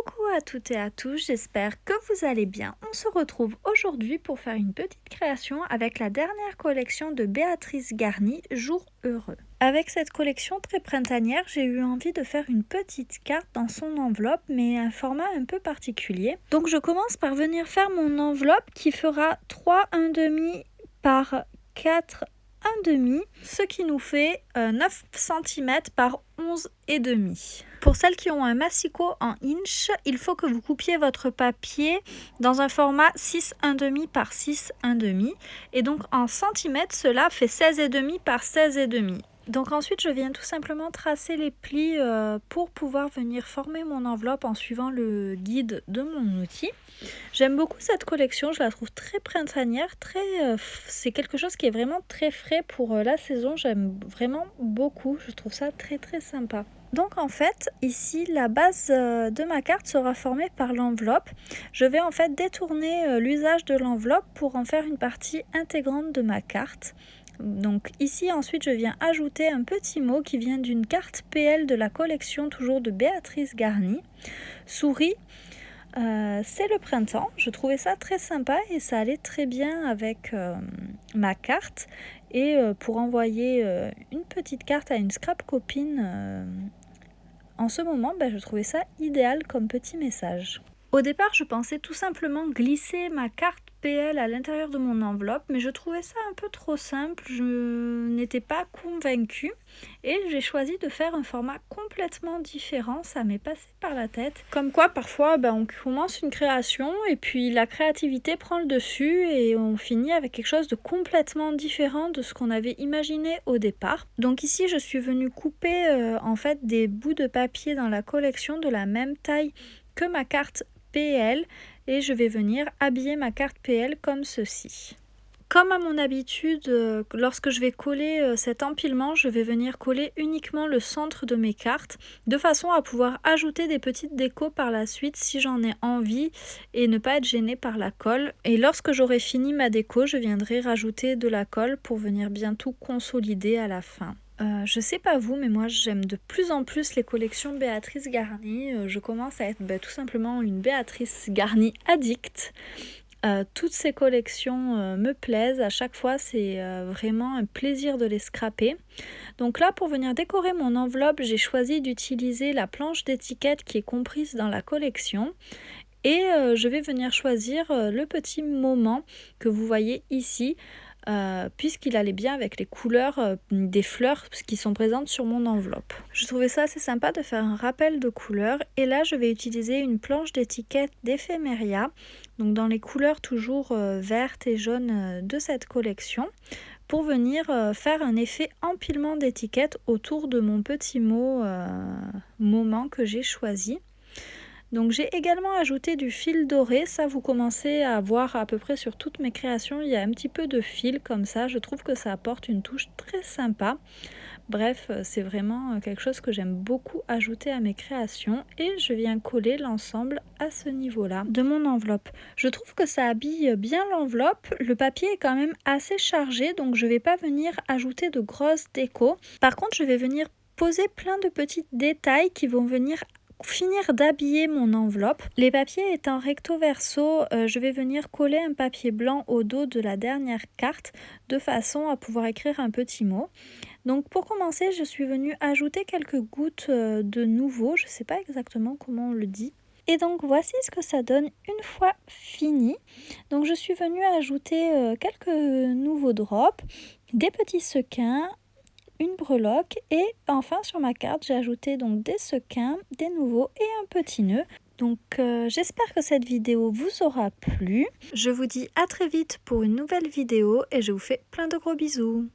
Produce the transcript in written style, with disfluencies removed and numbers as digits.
Coucou à toutes et à tous, j'espère que vous allez bien. On se retrouve aujourd'hui pour faire une petite création avec la dernière collection de Béatrice Garny, Jour heureux. Avec cette collection très printanière, j'ai eu envie de faire une petite carte dans son enveloppe, mais un format un peu particulier. Donc je commence par venir faire mon enveloppe qui fera 3 1/2 par 4 1/2, ce qui nous fait 9 cm par 11,5. Pour celles qui ont un massicot en inch, il faut que vous coupiez votre papier dans un format 6 1/2 par 6 1/2. Et donc en centimètres, cela fait 16,5 par 16,5. Donc ensuite, je viens tout simplement tracer les plis pour pouvoir venir former mon enveloppe en suivant le guide de mon outil. J'aime beaucoup cette collection, je la trouve très printanière, c'est quelque chose qui est vraiment très frais pour la saison, j'aime vraiment beaucoup, je trouve ça très très sympa. Donc en fait, ici, la base de ma carte sera formée par l'enveloppe. Je vais en fait détourner l'usage de l'enveloppe pour en faire une partie intégrante de ma carte. Donc ici, ensuite, je viens ajouter un petit mot qui vient d'une carte PL de la collection toujours de Béatrice Garny. Souris. C'est le printemps, je trouvais ça très sympa et ça allait très bien avec ma carte. Et pour envoyer une petite carte à une scrap copine, en ce moment, je trouvais ça idéal comme petit message. Au départ, je pensais tout simplement glisser ma carte PL à l'intérieur de mon enveloppe, mais je trouvais ça un peu trop simple, je n'étais pas convaincue et j'ai choisi de faire un format complètement différent, ça m'est passé par la tête. Comme quoi, parfois, on commence une création et puis la créativité prend le dessus et on finit avec quelque chose de complètement différent de ce qu'on avait imaginé au départ. Donc ici, je suis venue couper en fait des bouts de papier dans la collection de la même taille que ma carte PL et je vais venir habiller ma carte PL comme ceci. Comme à mon habitude, lorsque je vais coller cet empilement, je vais venir coller uniquement le centre de mes cartes de façon à pouvoir ajouter des petites décos par la suite si j'en ai envie et ne pas être gênée par la colle. Et lorsque j'aurai fini ma déco, je viendrai rajouter de la colle pour venir bien tout consolider à la fin. Je sais pas vous, mais moi j'aime de plus en plus les collections Béatrice Garny. Je commence à être tout simplement une Béatrice Garny addict. Toutes ces collections me plaisent, à chaque fois c'est vraiment un plaisir de les scraper. Donc là, pour venir décorer mon enveloppe, j'ai choisi d'utiliser la planche d'étiquette qui est comprise dans la collection. Et je vais venir choisir le petit moment que vous voyez ici, puisqu'il allait bien avec les couleurs des fleurs qui sont présentes sur mon enveloppe. Je trouvais ça assez sympa de faire un rappel de couleurs et là je vais utiliser une planche d'étiquette d'Ephemeria, donc dans les couleurs toujours vertes et jaunes de cette collection, pour venir faire un effet empilement d'étiquettes autour de mon petit mot moment que j'ai choisi. Donc j'ai également ajouté du fil doré, ça vous commencez à voir à peu près sur toutes mes créations, il y a un petit peu de fil comme ça, je trouve que ça apporte une touche très sympa. Bref, c'est vraiment quelque chose que j'aime beaucoup ajouter à mes créations et je viens coller l'ensemble à ce niveau-là de mon enveloppe. Je trouve que ça habille bien l'enveloppe, le papier est quand même assez chargé donc je ne vais pas venir ajouter de grosses décos. Par contre, je vais venir poser plein de petits détails qui vont venir finir d'habiller mon enveloppe. Les papiers étant recto verso, je vais venir coller un papier blanc au dos de la dernière carte de façon à pouvoir écrire un petit mot. Donc pour commencer, je suis venue ajouter quelques gouttes de nouveau, je ne sais pas exactement comment on le dit. Et donc voici ce que ça donne une fois fini. Donc je suis venue ajouter quelques nouveaux drops, des petits sequins, une breloque et enfin sur ma carte j'ai ajouté donc des sequins, des nouveaux et un petit nœud. Donc j'espère que cette vidéo vous aura plu. Je vous dis à très vite pour une nouvelle vidéo et je vous fais plein de gros bisous.